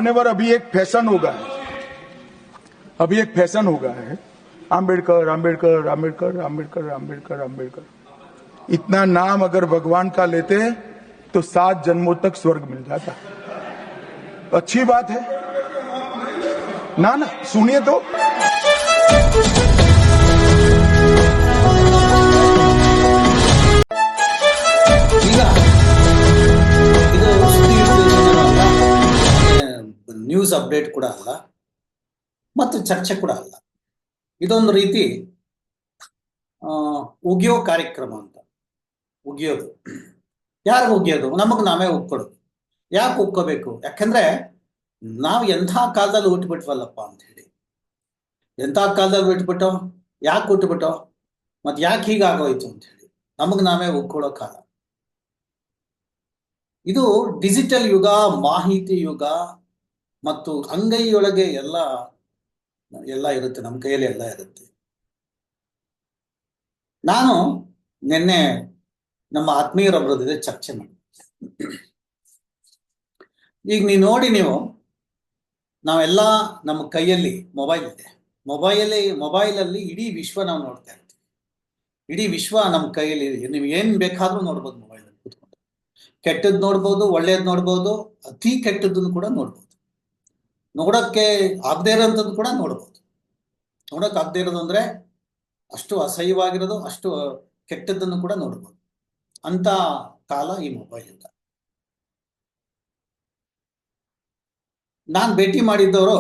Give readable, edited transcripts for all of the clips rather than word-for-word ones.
मान्यवर, अभी एक फैशन हो गया है, आम्बेडकर आम्बेडकर आम्बेडकर आम्बेडकर आम्बेडकर आम्बेडकर। इतना नाम अगर भगवान का लेते तो 7 जन्मों तक स्वर्ग मिल जाता। अच्छी बात है ना? सुनिए तो। ನ್ಯೂಸ್ ಅಪ್ಡೇಟ್ ಕೂಡ ಅಲ್ಲ ಮತ್ತು ಚರ್ಚೆ ಕೂಡ ಅಲ್ಲ. ಇದೊಂದು ರೀತಿ ಉಗಿಯೋ ಕಾರ್ಯಕ್ರಮ ಅಂತ. ಉಗಿಯೋದು, ಯಾರು ಉಗಿಯೋದು? ನಮಗ್ ನಾವೇ ಉಗ್ಕೊಳ್ಳೋದು. ಯಾಕೆ ಉಗ್ಕೋಬೇಕು? ಯಾಕಂದ್ರೆ ನಾವು ಎಂಥ ಕಾಲದಲ್ಲಿ ಹುಟ್ಟುಬಿಟ್ವಲ್ಲಪ್ಪ ಅಂತ ಹೇಳಿ. ಎಂಥ ಕಾಲದಲ್ಲಿ ಹುಟ್ಟುಬಿಟ್ಟೋ, ಯಾಕೆ ಹುಟ್ಟುಬಿಟ್ಟೋ, ಮತ್ತೆ ಯಾಕೆ ಹೀಗಾಗೋಯ್ತು ಅಂತ ಹೇಳಿ ನಮಗ್ ನಾವೇ ಉಗ್ಕೊಳ್ಳೋ ಕಾಲ ಇದು. ಡಿಜಿಟಲ್ ಯುಗ, ಮಾಹಿತಿ ಯುಗ, ಮತ್ತು ಅಂಗೈಯೊಳಗೆ ಎಲ್ಲ ಇರುತ್ತೆ, ನಮ್ಮ ಕೈಯಲ್ಲಿ ಎಲ್ಲ ಇರುತ್ತೆ. ನಾನು ನಿನ್ನೆ ನಮ್ಮ ಆತ್ಮೀಯರೊಬ್ಬರ ಜೊತೆ ಚರ್ಚೆ ಮಾಡಿ, ಈಗ ನೀವು ನಾವೆಲ್ಲ ನಮ್ಮ ಕೈಯಲ್ಲಿ ಮೊಬೈಲ್ ಇದೆ. ಮೊಬೈಲಲ್ಲಿ ಇಡೀ ವಿಶ್ವ ನಾವು ನೋಡ್ತಾ ಇರ್ತೀವಿ. ಇಡೀ ವಿಶ್ವ ನಮ್ಮ ಕೈಯಲ್ಲಿ ಇದೆ. ನೀವು ಏನ್ ಬೇಕಾದ್ರೂ ನೋಡ್ಬೋದು ಮೊಬೈಲಲ್ಲಿ ಕೂತ್ಕೊಂಡು. ಕೆಟ್ಟದ್ದು ನೋಡ್ಬೋದು, ಒಳ್ಳೇದು ನೋಡ್ಬೋದು, ಅತಿ ಕೆಟ್ಟದ್ದನ್ನು ಕೂಡ ನೋಡ್ಬೋದು. ನೋಡಕ್ಕೆ ಆಗದೆ ಇರೋಂಥದ್ದು ಕೂಡ ನೋಡ್ಬೋದು. ನೋಡಕ್ ಆಗದೆ ಇರೋದು ಅಂದ್ರೆ ಅಷ್ಟು ಅಸಹ್ಯವಾಗಿರೋದು, ಅಷ್ಟು ಕೆಟ್ಟದ್ದನ್ನು ಕೂಡ ನೋಡ್ಬೋದು. ಅಂತ ಕಾಲ ಈ ಮೊಬೈಲ್ ಯುಗ. ನಾನು ಭೇಟಿ ಮಾಡಿದ್ದವರು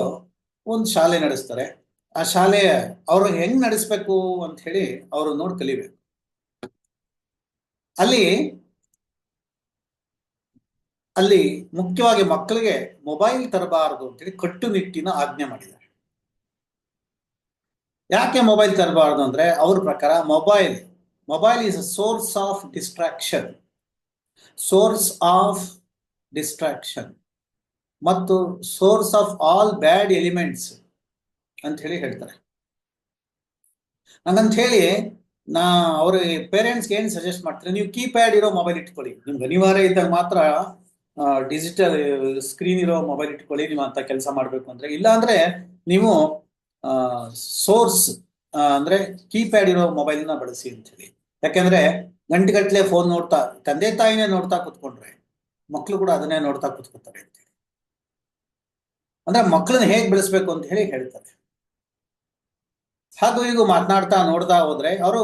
ಒಂದು ಶಾಲೆ ನಡೆಸ್ತಾರೆ. ಆ ಶಾಲೆ ಅವರು ಹೆಂಗ್ ನಡೆಸ್ಬೇಕು ಅಂತ ಹೇಳಿ ಅವರು ನೋಡಿ ಕಲಿಬೇಕು. ಅಲ್ಲಿ ಮುಖ್ಯವಾಗಿ ಮಕ್ಕಳಿಗೆ ಮೊಬೈಲ್ ತರಬಾರದು ಅಂತೇಳಿ ಕಟ್ಟುನಿಟ್ಟಿನ ಆಜ್ಞೆ ಮಾಡಿದ್ದಾರೆ. ಯಾಕೆ ಮೊಬೈಲ್ ತರಬಾರದು ಅಂದ್ರೆ ಅವ್ರ ಪ್ರಕಾರ mobile is a source of distraction ಮತ್ತು source of all bad elements ಅಂತ ಹೇಳಿ ಹೇಳ್ತಾರೆ. ಹಂಗಂತ ಹೇಳಿ ಅವ್ರ ಪೇರೆಂಟ್ಸ್ಗೆ ಏನ್ ಸಜೆಸ್ಟ್ ಮಾಡ್ತಾರೆ, ನೀವು ಕೀಪ್ಯಾಡ್ ಇರೋ ಮೊಬೈಲ್ ಇಟ್ಕೊಳ್ಳಿ, ನಿಮ್ಗೆ ಅನಿವಾರ್ಯ ಇದ್ದಾಗ ಮಾತ್ರ ಡಿಜಿಟಲ್ ಸ್ಕ್ರೀನ್ ಇರೋ ಮೊಬೈಲ್ ಇಟ್ಕೊಳ್ಳಿ ನೀವು ಅಂತ ಕೆಲಸ ಮಾಡ್ಬೇಕು ಅಂದ್ರೆ. ಇಲ್ಲ ಅಂದ್ರೆ ನೀವು ಸೋರ್ಸ್ ಅಂದ್ರೆ ಕೀಪ್ಯಾಡ್ ಇರೋ ಮೊಬೈಲ್ನ ಬಳಸಿ ಅಂತ ಹೇಳಿ. ಯಾಕೆಂದ್ರೆ ಗಂಟೆಗಟ್ಲೆ ಫೋನ್ ನೋಡ್ತಾ, ತಂದೆ ತಾಯಿನೇ ನೋಡ್ತಾ ಕುತ್ಕೊಂಡ್ರೆ ಮಕ್ಳು ಕೂಡ ಅದನ್ನೇ ನೋಡ್ತಾ ಕುತ್ಕೊತಾರೆ ಅಂತ ಹೇಳಿ. ಅಂದ್ರೆ ಮಕ್ಕಳನ್ನ ಹೇಗ್ ಬೆಳೆಸ್ಬೇಕು ಅಂತ ಹೇಳಿ ಹೇಳ್ತಾರೆ. ಹಾಗೂ ಈಗ ಮಾತನಾಡ್ತಾ ನೋಡ್ತಾ ಹೋದ್ರೆ ಅವರು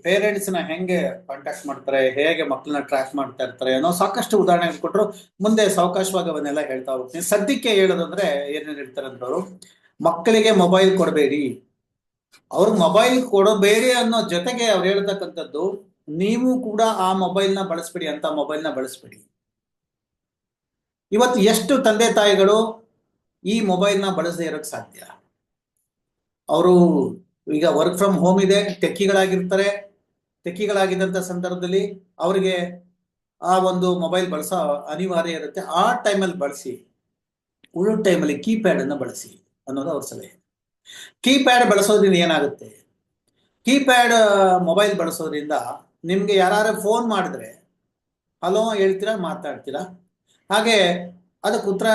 ಪೇರೆಂಟ್ಸ್ನ ಹೆಂಗೆ ಕಾಂಟ್ಯಾಕ್ಟ್ ಮಾಡ್ತಾರೆ, ಹೇಗೆ ಮಕ್ಕಳನ್ನ ಟ್ರ್ಯಾಕ್ ಮಾಡ್ತಾ ಇರ್ತಾರೆ ಅನ್ನೋ ಸಾಕಷ್ಟು ಉದಾಹರಣೆ ಕೊಟ್ಟರು. ಮುಂದೆ ಸಾವಕಾಶವಾಗಿ ಅವನ್ನೆಲ್ಲ ಹೇಳ್ತಾ ಹೋಗ್ತೀನಿ. ಸದ್ಯಕ್ಕೆ ಹೇಳೋದಂದ್ರೆ ಏನೇನು ಹೇಳ್ತಾರೆ ಅಂದ್ರೆ, ಅವರು ಮಕ್ಕಳಿಗೆ ಮೊಬೈಲ್ ಕೊಡಬೇಡಿ, ಅವ್ರಿಗೆ ಮೊಬೈಲ್ ಕೊಡಬೇಡಿ ಅನ್ನೋ ಜೊತೆಗೆ ಅವ್ರು ಹೇಳ್ತಕ್ಕಂಥದ್ದು, ನೀವು ಕೂಡ ಆ ಮೊಬೈಲ್ನ ಬಳಸ್ಬೇಡಿ, ಅಂತ ಮೊಬೈಲ್ನ ಬಳಸ್ಬೇಡಿ. ಇವತ್ತು ಎಷ್ಟು ತಂದೆ ತಾಯಿಗಳು ಈ ಮೊಬೈಲ್ನ ಬಳಸದೇ ಇರೋಕ್ ಸಾಧ್ಯ? ಅವರು ಈಗ ವರ್ಕ್ ಫ್ರಮ್ ಹೋಮ್ ಇದೆ, ಟೆಕ್ಕಿಗಳಾಗಿದ್ದಂಥ ಸಂದರ್ಭದಲ್ಲಿ ಅವರಿಗೆ ಆ ಒಂದು ಮೊಬೈಲ್ ಬಳಸೋ ಅನಿವಾರ್ಯ ಇರುತ್ತೆ. ಆ ಟೈಮಲ್ಲಿ ಬಳಸಿ, ಉಳಿದ ಟೈಮಲ್ಲಿ ಕೀಪ್ಯಾಡ್ ಅನ್ನು ಬಳಸಿ ಅನ್ನೋದು ಅವ್ರ ಸಲಹೆ. ಕೀಪ್ಯಾಡ್ ಬಳಸೋದ್ರಿಂದ ಏನಾಗುತ್ತೆ? ಕೀಪ್ಯಾಡ್ ಮೊಬೈಲ್ ಬಳಸೋದ್ರಿಂದ ನಿಮ್ಗೆ ಯಾರು ಫೋನ್ ಮಾಡಿದ್ರೆ ಹಲೋ ಹೇಳ್ತೀರಾ, ಮಾತಾಡ್ತೀರಾ, ಹಾಗೆ ಅದಕ್ಕೆ ಉತ್ತರ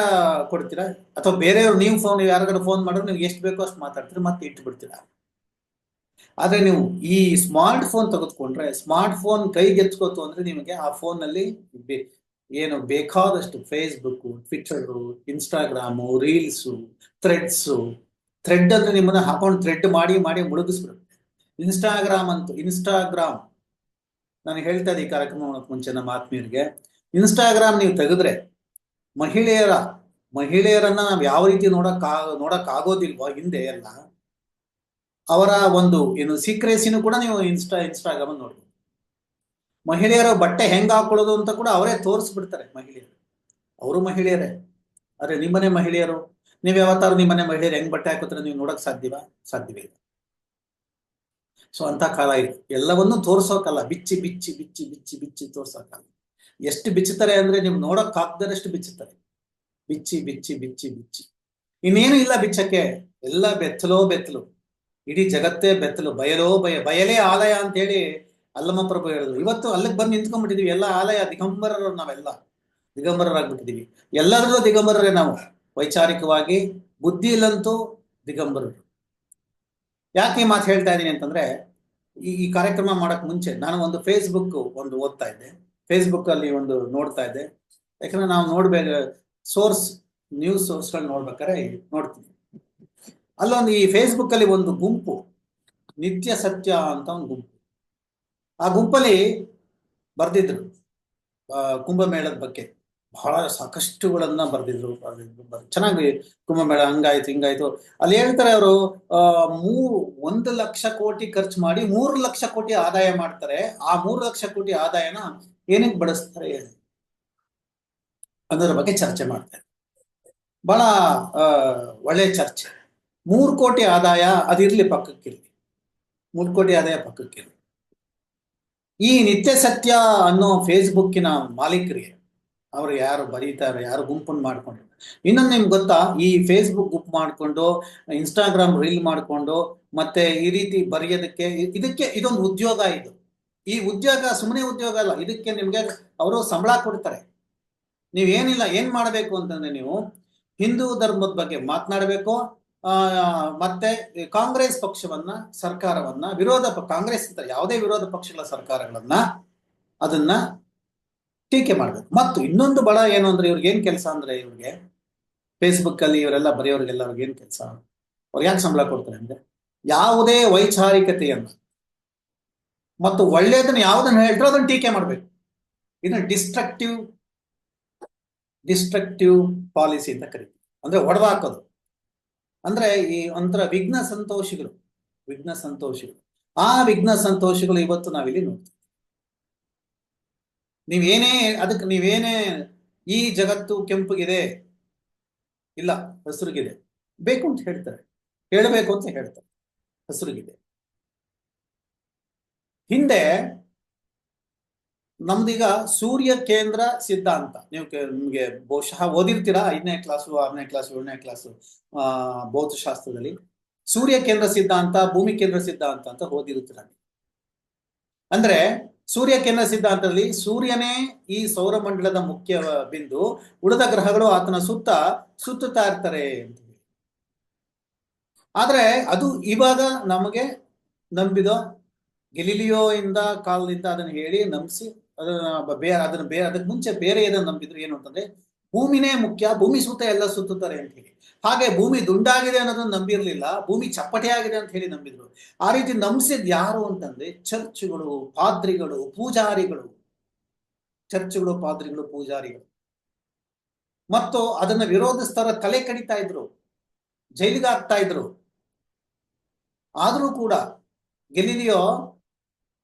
ಕೊಡ್ತೀರಾ. ಅಥವಾ ಬೇರೆಯವ್ರು ನೀವು ಯಾರಿಗಾರು ಫೋನ್ ಮಾಡಿದ್ರೆ ನೀವು ಎಷ್ಟು ಬೇಕೋ ಅಷ್ಟು ಮಾತಾಡ್ತೀರಾ, ಮತ್ತೆ ಇಟ್ಟು ಬಿಡ್ತೀರಾ. ಆದ್ರೆ ನೀವು ಈ ಸ್ಮಾರ್ಟ್ ಫೋನ್ ತೆಗೆದುಕೊಂಡ್ರೆ, ಸ್ಮಾರ್ಟ್ ಫೋನ್ ಕೈಗೆತ್ಕೋತು ಅಂದ್ರೆ ನಿಮಗೆ ಆ ಫೋನ್ ನಲ್ಲಿ ಏನು ಬೇಕಾದಷ್ಟು Facebook, Twitter, Instagram, reels, thread ಅಂದ್ರೆ ನಿಮ್ಮನ್ನ ಹಾಕೊಂಡು ಥ್ರೆಡ್ ಮಾಡಿ ಮುಳುಗಿಸ್ಬಿಡುತ್ತೆ. ಇನ್ಸ್ಟಾಗ್ರಾಮ್ ನಾನು ಹೇಳ್ತಾ ಇದ್ದೆ ಈ ಕಾರ್ಯಕ್ರಮ ಮುಂಚೆ ನಮ್ಮ ಆತ್ಮೀಯರಿಗೆ, ಇನ್ಸ್ಟಾಗ್ರಾಮ್ ನೀವು ತೆಗೆದ್ರೆ ಮಹಿಳೆಯರನ್ನ ನಾವು ಯಾವ ರೀತಿ ನೋಡಕ್ ಆಗೋದಿಲ್ವೋ ಹಿಂದೆ ಎಲ್ಲ, ಅವರ ಒಂದು ಏನು ಸೀಕ್ರೆಸಿನೂ ಕೂಡ ನೀವು ಇನ್ಸ್ಟಾಗ್ರಾಮ್ ನೋಡ್ಬೋದು. ಮಹಿಳೆಯರ ಬಟ್ಟೆ ಹೆಂಗ್ ಹಾಕೊಳ್ಳೋದು ಅಂತ ಕೂಡ ಅವರೇ ತೋರಿಸ್ಬಿಡ್ತಾರೆ. ಅವರು ಮಹಿಳೆಯರೇ. ಆದ್ರೆ ನಿಮ್ಮನೆ ಮಹಿಳೆಯರು, ನೀವ್ ಯಾವತ್ತಾರು ನಿಮ್ಮನೆ ಮಹಿಳೆಯರು ಹೆಂಗ್ ಬಟ್ಟೆ ಹಾಕೋತಾರೆ ನೀವು ನೋಡಕ್ ಸಾಧ್ಯವೇ ಇಲ್ಲ. ಸೊ ಅಂತ ಕಾಲ ಇದು. ಎಲ್ಲವನ್ನೂ ತೋರ್ಸೋಕಲ್ಲ, ಬಿಚ್ಚಿ ಬಿಚ್ಚಿ ಬಿಚ್ಚಿ ಬಿಚ್ಚಿ ಬಿಚ್ಚಿ ತೋರ್ಸೋಕಲ್ಲ. ಎಷ್ಟು ಬಿಚ್ಚುತ್ತಾರೆ ಅಂದ್ರೆ ನೀವು ನೋಡಕ್ ಆಗ್ದರಷ್ಟು ಬಿಚ್ಚುತ್ತಾರೆ. ಬಿಚ್ಚಿ ಬಿಚ್ಚಿ ಬಿಚ್ಚಿ ಬಿಚ್ಚಿ ಇನ್ನೇನು ಇಲ್ಲ ಬಿಚ್ಚಕ್ಕೆ. ಎಲ್ಲ ಬೆತ್ತಲು, ಇಡೀ ಜಗತ್ತೇ ಬೆತ್ತಲು, ಬಯಲೇ ಆಲಯ ಅಂತ ಹೇಳಿ ಅಲ್ಲಮ್ಮ ಪ್ರಭು ಹೇಳಿದ್ರು. ಇವತ್ತು ಅಲ್ಲಿಗೆ ಬಂದು ನಿಂತ್ಕೊಂಡ್ಬಿಟ್ಟಿದೀವಿ. ಎಲ್ಲ ಆಲಯ ದಿಗಂಬರರು, ನಾವೆಲ್ಲ ದಿಗಂಬರರಾಗ್ಬಿಟ್ಟಿದೀವಿ. ಎಲ್ಲರಲ್ಲೂ ದಿಗಂಬರರೇ ನಾವು. ವೈಚಾರಿಕವಾಗಿ, ಬುದ್ಧಿಯಲ್ಲಂತೂ ದಿಗಂಬರರು. ಯಾಕೆ ಈ ಮಾತು ಹೇಳ್ತಾ ಇದ್ದೀನಿ ಅಂತಂದ್ರೆ, ಈ ಕಾರ್ಯಕ್ರಮ ಮಾಡಕ್ ಮುಂಚೆ ನಾನು ಒಂದು ಫೇಸ್ಬುಕ್ ಒಂದು ಓದ್ತಾ ಇದ್ದೆ. ಫೇಸ್ಬುಕ್ ಅಲ್ಲಿ ಒಂದು ನೋಡ್ತಾ ಇದ್ದೆ. ಯಾಕಂದ್ರೆ ನಾವು ನೋಡ್ಬೇಕು, ನ್ಯೂಸ್ ಸೋರ್ಸ್ಗಳು ನೋಡ್ಬೇಕಾದ್ರೆ ನೋಡ್ತೀನಿ. ಅಲ್ಲೊಂದು ಈ ಫೇಸ್ಬುಕ್ ಅಲ್ಲಿ ಒಂದು ಗುಂಪು, ನಿತ್ಯ ಸತ್ಯ ಅಂತ ಒಂದು ಗುಂಪು. ಆ ಗುಂಪಲ್ಲಿ ಬರ್ದಿದ್ರು ಕುಂಭಮೇಳದ ಬಗ್ಗೆ ಬಹಳ ಸಾಕಷ್ಟುಗಳನ್ನ ಬರ್ದಿದ್ರು. ಚೆನ್ನಾಗಿ ಕುಂಭಮೇಳ ಹಂಗಾಯ್ತು ಹಿಂಗಾಯ್ತು. ಅಲ್ಲಿ ಹೇಳ್ತಾರೆ ಅವರು 1 ಲಕ್ಷ ಕೋಟಿ ಖರ್ಚು ಮಾಡಿ 3 ಲಕ್ಷ ಕೋಟಿ ಆದಾಯ ಮಾಡ್ತಾರೆ. ಆ 3 ಲಕ್ಷ ಕೋಟಿ ಆದಾಯನ ಏನಕ್ಕೆ ಬಳಸ್ತಾರೆ ಅನ್ನೋದ್ರ ಬಗ್ಗೆ ಚರ್ಚೆ ಮಾಡ್ತಾರೆ. ಬಹಳ ಒಳ್ಳೆ ಚರ್ಚೆ. 3 ಕೋಟಿ ಆದಾಯ ಅದಿರ್ಲಿ, ಪಕ್ಕಕ್ಕಿರ್ಲಿ, 3 ಕೋಟಿ ಆದಾಯ ಪಕ್ಕಕ್ಕಿರ್ಲಿ. ಈ ನಿತ್ಯ ಸತ್ಯ ಅನ್ನೋ ಫೇಸ್ಬುಕ್ಕಿನ ಮಾಲೀಕರಿಗೆ, ಅವರು ಯಾರು ಬರೀತಾರೆ, ಯಾರು ಗುಂಪನ್ನು ಮಾಡ್ಕೊಂಡು, ಇನ್ನೊಂದು ನಿಮ್ಗೆ ಗೊತ್ತಾ, ಈ ಫೇಸ್ಬುಕ್ ಗುಂಪು ಮಾಡ್ಕೊಂಡು, ಇನ್ಸ್ಟಾಗ್ರಾಮ್ ರೀಲ್ ಮಾಡ್ಕೊಂಡು, ಮತ್ತೆ ಈ ರೀತಿ ಬರೆಯೋದಕ್ಕೆ, ಇದೊಂದು ಉದ್ಯೋಗ. ಈ ಉದ್ಯೋಗ ಸುಮ್ಮನೆ ಉದ್ಯೋಗ ಅಲ್ಲ. ಇದಕ್ಕೆ ನಿಮ್ಗೆ ಅವರು ಸಂಬಳ ಕೊಡ್ತಾರೆ. ನೀವೇನಿಲ್ಲ, ಏನ್ ಮಾಡಬೇಕು ಅಂತಂದ್ರೆ, ನೀವು ಹಿಂದೂ ಧರ್ಮದ ಬಗ್ಗೆ ಮಾತನಾಡಬೇಕು, ಮತ್ತೆ ಕಾಂಗ್ರೆಸ್ ಪಕ್ಷವನ್ನ, ಸರ್ಕಾರವನ್ನ, ಕಾಂಗ್ರೆಸ್ ಯಾವುದೇ ವಿರೋಧ ಪಕ್ಷಗಳ ಸರ್ಕಾರಗಳನ್ನ ಅದನ್ನ ಟೀಕೆ ಮಾಡ್ಬೇಕು. ಮತ್ತು ಇನ್ನೊಂದು ಬಹಳ ಏನು ಅಂದ್ರೆ, ಇವ್ರಿಗೆ ಏನ್ ಕೆಲಸ ಅಂದ್ರೆ, ಇವ್ರಿಗೆ ಫೇಸ್ಬುಕ್ ಅಲ್ಲಿ ಇವರೆಲ್ಲ ಬರೆಯೋರಿಗೆಲ್ಲ ಅವ್ರಿಗೆ ಏನ್ ಕೆಲಸ, ಅವ್ರಿಗೆ ಯಾಕೆ ಸಂಬಳ ಕೊಡ್ತಾರೆ ಅಂದ್ರೆ, ಯಾವುದೇ ವೈಚಾರಿಕತೆಯನ್ನ ಮತ್ತು ಒಳ್ಳೆಯದನ್ನ ಯಾವ್ದನ್ನ ಹೇಳ್ತಾರೋ ಅದನ್ನ ಟೀಕೆ ಮಾಡ್ಬೇಕು. ಇದನ್ನ ಡಿಸ್ಟ್ರಕ್ಟಿವ್ ಪಾಲಿಸಿ ಅಂತ ಕರೀತೀವಿ. ಅಂದ್ರೆ ಹೊಡೆದಾಕೋದು. ಅಂದ್ರೆ ಈ ಒಂಥರ ವಿಘ್ನ ಸಂತೋಷಿಗಳು. ಆ ವಿಘ್ನ ಸಂತೋಷಿಗಳು ಇವತ್ತು ನಾವಿಲ್ಲಿ ನೋಡ್ತೀವಿ. ನೀವೇನೇ ಈ ಜಗತ್ತು ಕೆಂಪುಗಿದೆ, ಇಲ್ಲ ಹಸುರುಗಿದೆ, ಬೇಕು ಅಂತ ಹೇಳ್ತಾರೆ, ಹೇಳಬೇಕು ಅಂತ ಹೇಳ್ತಾರೆ, ಹಸುರುಗಿದೆ. ಹಿಂದೆ ನಮ್ದೀಗ ಸೂರ್ಯ ಕೇಂದ್ರ ಸಿದ್ಧಾಂತ, ನಿಮ್ಗೆ ಬಹುಶಃ ಓದಿರ್ತೀರಾ, 5ನೇ ಕ್ಲಾಸು 6ನೇ ಕ್ಲಾಸು 7ನೇ ಕ್ಲಾಸು ಭೌತಶಾಸ್ತ್ರದಲ್ಲಿ ಸೂರ್ಯ ಕೇಂದ್ರ ಸಿದ್ಧಾಂತ, ಭೂಮಿ ಕೇಂದ್ರ ಸಿದ್ಧಾಂತ ಅಂತ ಓದಿರ್ತೀರ. ಅಂದ್ರೆ ಸೂರ್ಯ ಕೇಂದ್ರ ಸಿದ್ಧಾಂತದಲ್ಲಿ ಸೂರ್ಯನೇ ಈ ಸೌರಮಂಡಲದ ಮುಖ್ಯ ಬಿಂದು, ಉಳಿದ ಗ್ರಹಗಳು ಆತನ ಸುತ್ತುತ್ತಾ ಇರ್ತಾರೆ ಅಂತ. ಆದ್ರೆ ಅದು ಇವಾಗ ನಮಗೆ ನಂಬಿದ ಗೆಲಿಲಿಯೋ ಇಂದ ಕಾಲದಿಂದ ಅದನ್ನ ಹೇಳಿ ನಂಬಿಸಿ, ಅದಕ್ಕೆ ಮುಂಚೆ ಬೇರೆ ಏನನ್ನ ನಂಬಿದ್ರು, ಏನು ಅಂತಂದ್ರೆ ಭೂಮಿನೇ ಮುಖ್ಯ, ಭೂಮಿ ಸುತ್ತ ಎಲ್ಲ ಸುತ್ತುತ್ತಾರೆ ಅಂತ ಹೇಳಿ. ಹಾಗೆ ಭೂಮಿ ದುಂಡಾಗಿದೆ ಅನ್ನೋದನ್ನ ನಂಬಿರ್ಲಿಲ್ಲ, ಭೂಮಿ ಚಪ್ಪಟೆ ಆಗಿದೆ ಅಂತ ಹೇಳಿ ನಂಬಿದ್ರು. ಆ ರೀತಿ ನಂಬಿಸಿದ್ ಯಾರು ಅಂತಂದ್ರೆ ಚರ್ಚ್ಗಳು, ಪಾದ್ರಿಗಳು, ಪೂಜಾರಿಗಳು. ಮತ್ತು ಅದನ್ನ ವಿರೋಧಿಸ್ತಾರ ತಲೆ ಕಡಿತಾ ಇದ್ರು, ಜೈಲಿಗೆ ಹಾಕ್ತಾ ಇದ್ರು. ಆದ್ರೂ ಕೂಡ ಗೆಲಿಲಿಯೋ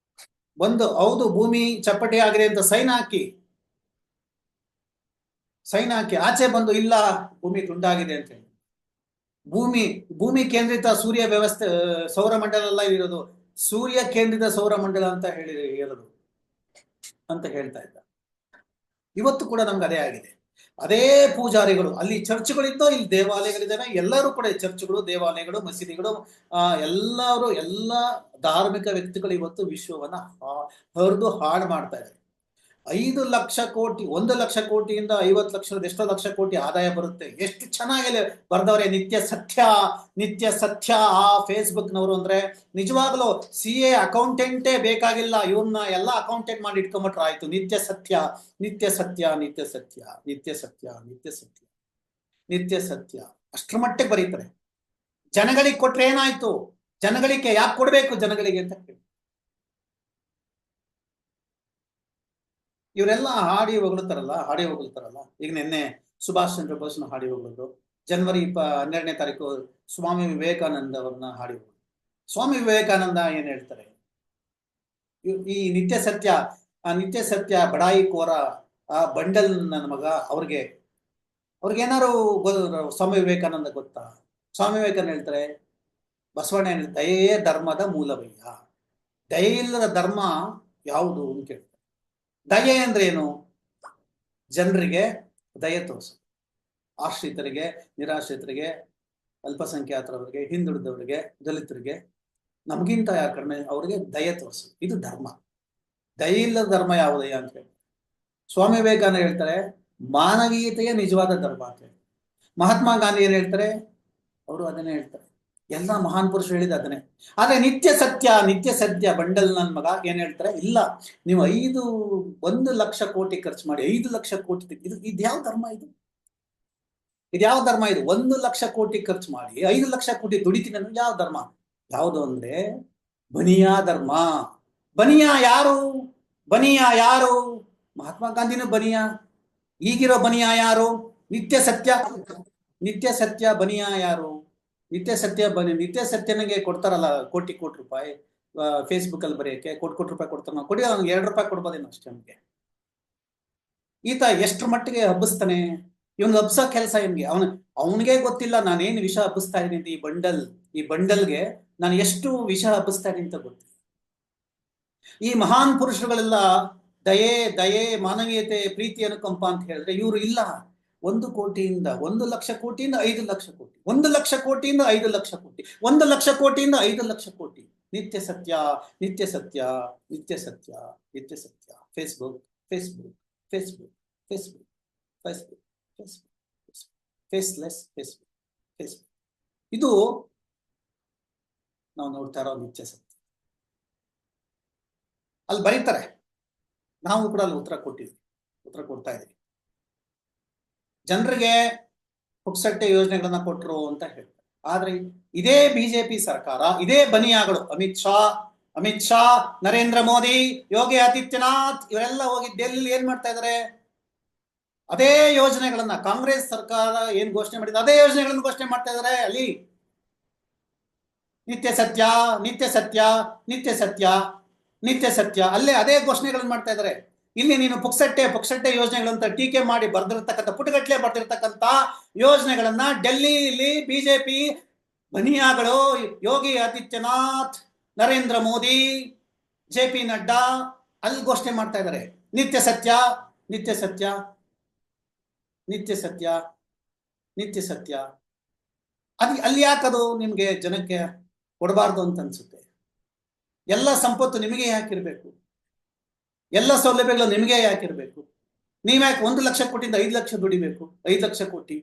ಹೌದು ಭೂಮಿ ಚಪ್ಪಟೆ ಆಗಿದೆ ಅಂತ ಸೈನ್ ಹಾಕಿ ಆಚೆ ಬಂದು, ಇಲ್ಲ ಭೂಮಿ ತುಂಡಾಗಿದೆ ಅಂತ ಹೇಳಿ. ಭೂಮಿ ಕೇಂದ್ರಿತ ಸೂರ್ಯ ವ್ಯವಸ್ಥೆ, ಸೌರಮಂಡಲ ಎಲ್ಲ ಇರೋದು ಸೂರ್ಯ ಕೇಂದ್ರಿತ ಸೌರಮಂಡಲ ಅಂತ ಹೇಳೋದು ಅಂತ ಹೇಳ್ತಾ ಇದ್ದ. ಇವತ್ತು ಕೂಡ ನಮ್ಗೆ ಅದೇ ಆಗಿದೆ. ಅದೇ ಪೂಜಾರಿಗಳು, ಅಲ್ಲಿ ಚರ್ಚ್ಗಳಿದ್ದೋ, ಇಲ್ಲಿ ದೇವಾಲಯಗಳಿದ್ದಾವೆ, ಎಲ್ಲರೂ ಕೂಡ ಚರ್ಚ್ಗಳು, ದೇವಾಲಯಗಳು, ಮಸೀದಿಗಳು, ಎಲ್ಲ ಧಾರ್ಮಿಕ ವ್ಯಕ್ತಿಗಳು ಇವತ್ತು ವಿಶ್ವವನ್ನ ಹರಿದು ಹಾಳು ಮಾಡ್ತಾ ಇದ್ದಾರೆ. 5 ಲಕ್ಷ ಕೋಟಿ, 1 ಲಕ್ಷ ಕೋಟಿಯಿಂದ 50 ಲಕ್ಷದ ಎಷ್ಟೋ ಲಕ್ಷ ಕೋಟಿ ಆದಾಯ ಬರುತ್ತೆ. ಎಷ್ಟು ಚೆನ್ನಾಗಿ ಬರ್ದವ್ರೆ, ನಿತ್ಯ ಸತ್ಯ ಆ ಫೇಸ್ಬುಕ್ನವರು. ಅಂದ್ರೆ ನಿಜವಾಗ್ಲೂ CA ಅಕೌಂಟೆಂಟೇ ಬೇಕಾಗಿಲ್ಲ, ಇವ್ರನ್ನ ಎಲ್ಲ ಅಕೌಂಟೆಂಟ್ ಮಾಡಿ ಇಟ್ಕೊಂಡ್ಬಿಟ್ರೆ ಆಯ್ತು. ನಿತ್ಯ ಸತ್ಯ ಅಷ್ಟ್ರ ಮಟ್ಟಿಗೆ ಬರೀತಾರೆ. ಜನಗಳಿಗೆ ಕೊಟ್ರೆ ಏನಾಯ್ತು, ಜನಗಳಿಗೆ ಯಾಕೆ ಕೊಡ್ಬೇಕು ಜನಗಳಿಗೆ ಅಂತ ಕೇಳಿ ಇವರೆಲ್ಲ ಹಾಡಿ ಹೊಗಳ್ತಾರಲ್ಲ. ಈಗ ನಿನ್ನೆ ಸುಭಾಷ್ ಚಂದ್ರ ಬೋಸ್ನ ಹಾಡಿ ಹೊಗಳಿದ್ರು. ಜನವರಿ 12ನೇ ತಾರೀಕು ಸ್ವಾಮಿ ವಿವೇಕಾನಂದ ಅವ್ರನ್ನ ಹಾಡಿ ಹೊಗಳಿದ್ರು. ಸ್ವಾಮಿ ವಿವೇಕಾನಂದ ಏನ್ ಹೇಳ್ತಾರೆ, ಈ ನಿತ್ಯ ಸತ್ಯ ಬಡಾಯಿ ಕೋರ ಆ ಬಂಡಲ್ ನನ್ನ ಮಗ, ಅವ್ರಿಗೇನಾರು ಸ್ವಾಮಿ ವಿವೇಕಾನಂದ ಗೊತ್ತಾ? ಸ್ವಾಮಿ ವಿವೇಕಾನಂದ ಹೇಳ್ತಾರೆ, ಬಸವಣ್ಣ ದಯೆಯೇ ಧರ್ಮದ ಮೂಲವಯ್ಯ. ದಯೆ ಇಲ್ಲದ ಧರ್ಮ ಯಾವುದು ಅಂತ ಕೇಳ್ತಾರೆ. ದಯೆ ಅಂದ್ರೆ ಏನು? ಜನರಿಗೆ ದಯೆ ತೋರಿಸು, ಆಶ್ರಿತರಿಗೆ, ನಿರಾಶ್ರಿತರಿಗೆ, ಅಲ್ಪಸಂಖ್ಯಾತರವರಿಗೆ, ಹಿಂದುಳಿದವರಿಗೆ, ದಲಿತರಿಗೆ, ನಮಗಿಂತ ಯಾರು ಕಡಿಮೆ ಅವರಿಗೆ ದಯೆ ತೋರಿಸು, ಇದು ಧರ್ಮ. ದಯೆ ಇಲ್ಲದ ಧರ್ಮ ಯಾವುದಯ್ಯ ಅಂತ ಹೇಳಿ ಸ್ವಾಮಿ ವಿವೇಕಾನಂದ ಹೇಳ್ತಾರೆ, ಮಾನವೀಯತೆಯೇ ನಿಜವಾದ ಧರ್ಮ ಅಂತ ಹೇಳಿ. ಮಹಾತ್ಮ ಗಾಂಧಿ ಏನ್ ಹೇಳ್ತಾರೆ? ಅವರು ಅದನ್ನೇ ಹೇಳ್ತಾರೆ. ಎಲ್ಲ ಮಹಾನ್ ಪುರುಷರು ಹೇಳಿದ ಅದನ್ನೇ. ಆದ್ರೆ ನಿತ್ಯ ಸತ್ಯ ಬಂಡಲ್ ನನ್ ಮಗ ಏನ್ ಹೇಳ್ತಾರೆ? ಇಲ್ಲ, ನೀವು 1 ಲಕ್ಷ ಕೋಟಿ ಖರ್ಚು ಮಾಡಿ 5 ಲಕ್ಷ ಕೋಟಿ ಇದ್ಯಾವ ಧರ್ಮ ಇದು? 1 ಲಕ್ಷ ಕೋಟಿ ಖರ್ಚು ಮಾಡಿ 5 ಲಕ್ಷ ಕೋಟಿ ದುಡಿತೀನಿ ಅನ್ನೋದು ಯಾವ ಧರ್ಮ? ಯಾವುದು ಅಂದ್ರೆ ಬನಿಯಾ ಧರ್ಮ. ಬನಿಯಾ ಯಾರು? ಮಹಾತ್ಮ ಗಾಂಧಿನೂ ಬನಿಯಾ. ಈಗಿರೋ ಬನಿಯಾ ಯಾರು? ನಿತ್ಯ ಸತ್ಯ ಬನಿಯಾ ಯಾರು? ನಿತ್ಯ ಸತ್ಯನಿಗೆ ಕೊಡ್ತಾರಲ್ಲ ಕೋಟಿ ರೂಪಾಯಿ ಫೇಸ್ಬುಕ್ ಅಲ್ಲಿ ಬರೆಯಕ್ಕೆ ಕೋಟಿ ರೂಪಾಯಿ ಕೊಡ್ತಾರ. ನಾವು ಕೊಡಿ, ಅವ್ನಿಗೆ 2 ರೂಪಾಯಿ ಕೊಡ್ಬೋದೇನೋ ಅಷ್ಟೇ. ನಮ್ಗೆ ಈತ ಎಷ್ಟ್ರ ಮಟ್ಟಿಗೆ ಹಬ್ಬಿಸ್ತಾನೆ? ಇವನ್ ಹಬ್ಸೋ ಕೆಲಸ ಇವನ್ಗೆ. ಅವನಿಗೆ ಗೊತ್ತಿಲ್ಲ ನಾನೇನು ವಿಷ ಹಬ್ಬಿಸ್ತಾ ಇದೀನಿ ಅಂತ. ಈ ಬಂಡಲ್ಗೆ ನಾನು ಎಷ್ಟು ವಿಷ ಹಬ್ಬಿಸ್ತಾ ಇದೀನಿ ಅಂತ ಗೊತ್ತಿಲ್ಲ. ಈ ಮಹಾನ್ ಪುರುಷರುಗಳೆಲ್ಲ ದಯೆ ಮಾನವೀಯತೆ ಪ್ರೀತಿ ಅನುಕಂಪ ಅಂತ ಹೇಳಿದ್ರೆ, ಇವರು ಇಲ್ಲ. 1 ಲಕ್ಷ ಕೋಟಿಯಿಂದ 5 ಲಕ್ಷ ಕೋಟಿ, 1 ಲಕ್ಷ ಕೋಟಿಯಿಂದ 5 ಲಕ್ಷ ಕೋಟಿ, 1 ಲಕ್ಷ ಕೋಟಿಯಿಂದ 5 ಲಕ್ಷ ಕೋಟಿ. ನಿತ್ಯ ಸತ್ಯ. Facebook, faceless Facebook. ಇದು ನಾವು ನೋಡ್ತಾ ಇರೋ ನಿತ್ಯ ಸತ್ಯ. ಅಲ್ಲಿ ಬರೀತಾರೆ, ನಾವು ಕೂಡ ಅಲ್ಲಿ ಉತ್ತರ ಕೊಡ್ತಾ ಇದ್ದೀವಿ. ಜನರಿಗೆ ಪುಕ್ಸಟ್ಟೆ ಯೋಜನೆಗಳನ್ನ ಕೊಟ್ಟರು ಅಂತ ಹೇಳ್ತಾರೆ. ಆದ್ರೆ ಇದೇ ಬಿಜೆಪಿ ಸರ್ಕಾರ, ಇದೇ ಬನಿಯಾಗಳು ಅಮಿತ್ ಶಾ, ನರೇಂದ್ರ ಮೋದಿ, ಯೋಗಿ ಆದಿತ್ಯನಾಥ್ ಇವರೆಲ್ಲ ಹೋಗಿ ಡೆಲ್ಲಿ ಏನ್ ಮಾಡ್ತಾ ಇದಾರೆ? ಅದೇ ಯೋಜನೆಗಳನ್ನ ಕಾಂಗ್ರೆಸ್ ಸರ್ಕಾರ ಏನ್ ಘೋಷಣೆ ಮಾಡಿದೆ ಅದೇ ಯೋಜನೆಗಳನ್ನು ಘೋಷಣೆ ಮಾಡ್ತಾ ಇದಾರೆ. ಅಲ್ಲಿ ನಿತ್ಯ ಸತ್ಯ ಅಲ್ಲೇ ಅದೇ ಘೋಷಣೆಗಳನ್ನು ಮಾಡ್ತಾ ಇದಾರೆ. ಇಲ್ಲಿ ನೀನು ಪುಕ್ಸಟ್ಟೆ ಯೋಜನೆಗಳಂತ ಟೀಕೆ ಮಾಡಿ ಬರ್ದಿರ್ತಕ್ಕಂಥ, ಪುಟಗಟ್ಲೆ ಬರ್ದಿರ್ತಕ್ಕಂಥ ಯೋಜನೆಗಳನ್ನ ಡೆಲ್ಲಿಲಿ ಬಿಜೆಪಿ ಬನಿಯಾಗಳು, ಯೋಗಿ ಆದಿತ್ಯನಾಥ್, ನರೇಂದ್ರ ಮೋದಿ, JP ನಡ್ಡಾ ಅಲ್ಲಿ ಘೋಷಣೆ ಮಾಡ್ತಾ ಇದ್ದಾರೆ. ನಿತ್ಯ ಸತ್ಯ. ಅಲ್ಲಿ ಯಾಕದು ನಿಮ್ಗೆ ಜನಕ್ಕೆ ಕೊಡಬಾರ್ದು ಅಂತ ಅನ್ಸುತ್ತೆ? ಎಲ್ಲ ಸಂಪತ್ತು ನಿಮಗೆ ಯಾಕಿರ್ಬೇಕು? ಎಲ್ಲ ಸೌಲಭ್ಯಗಳು ನಿಮಗೆ ಯಾಕಿರ್ಬೇಕು? ನೀವ್ಯಾಕೆ 1 ಲಕ್ಷ ಕೋಟಿಯಿಂದ 5 ಲಕ್ಷ ದುಡಿಬೇಕು? 5 ಲಕ್ಷ ಕೋಟಿ.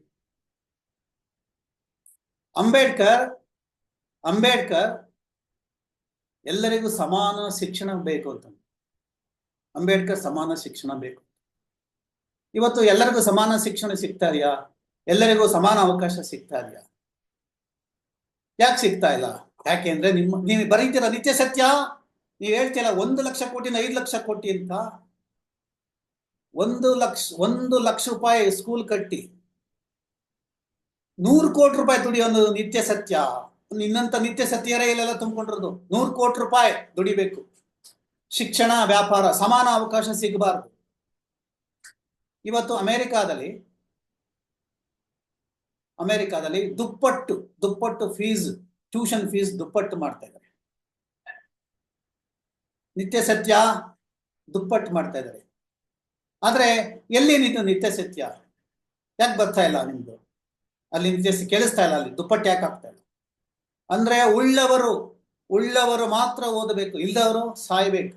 ಅಂಬೇಡ್ಕರ್ ಎಲ್ಲರಿಗೂ ಸಮಾನ ಶಿಕ್ಷಣ ಬೇಕು ಅಂತ. ಅಂಬೇಡ್ಕರ್ ಸಮಾನ ಶಿಕ್ಷಣ ಬೇಕು. ಇವತ್ತು ಎಲ್ಲರಿಗೂ ಸಮಾನ ಶಿಕ್ಷಣ ಸಿಗ್ತಾ ಇದೆಯಾ? ಎಲ್ಲರಿಗೂ ಸಮಾನ ಅವಕಾಶ ಸಿಗ್ತಾ ಇದೆಯಾ? ಯಾಕೆ ಸಿಗ್ತಾ ಇಲ್ಲ? ಯಾಕೆಂದ್ರೆ ನೀವು ಬರೀತೀರ ನಿತ್ಯ ಸತ್ಯ. ನೀವು ಹೇಳ್ತೀರ 1 ಲಕ್ಷ ಕೋಟಿಯಿಂದ 5 ಲಕ್ಷ ಕೋಟಿ ಅಂತ. 1 ಲಕ್ಷ ರೂಪಾಯಿ ಸ್ಕೂಲ್ ಕಟ್ಟಿ 100 ಕೋಟಿ ರೂಪಾಯಿ ದುಡಿಯೋದು ನಿತ್ಯ ಸತ್ಯ. ಇನ್ನಂತ ನಿತ್ಯ ಸತ್ಯರೇ ಇಲ್ಲೆಲ್ಲ ತುಂಬಿಕೊಂಡಿರೋದು. 100 ಕೋಟಿ ರೂಪಾಯಿ ದುಡಿಬೇಕು. ಶಿಕ್ಷಣ, ವ್ಯಾಪಾರ, ಸಮಾನ ಅವಕಾಶ ಸಿಗಬಾರ್ದು. ಇವತ್ತು ಅಮೆರಿಕಾದಲ್ಲಿ ದುಪ್ಪಟ್ಟು ಫೀಸ್, ಟ್ಯೂಷನ್ ಫೀಸ್ ದುಪ್ಪಟ್ಟು ಮಾಡ್ತಾ ಇದ್ದಾರೆ. ನಿತ್ಯ ಸತ್ಯ ದುಪ್ಪಟ್ಟು ಮಾಡ್ತಾ ಇದ್ದಾರೆ. ಆದ್ರೆ ಎಲ್ಲಿ ನಿತ್ಯ ಸತ್ಯ ಯಾಕೆ ಬರ್ತಾ ಇಲ್ಲ ನಿಮ್ದು? ಅಲ್ಲಿ ನಿತ್ಯ ಕೇಳಿಸ್ತಾ ಇಲ್ಲ. ಅಲ್ಲಿ ದುಪ್ಪಟ್ಟು ಯಾಕೆ ಆಗ್ತಾ ಇಲ್ಲ ಅಂದ್ರೆ, ಉಳ್ಳವರು ಮಾತ್ರ ಓದಬೇಕು, ಇಲ್ಲದವರು ಸಾಯ್ಬೇಕು.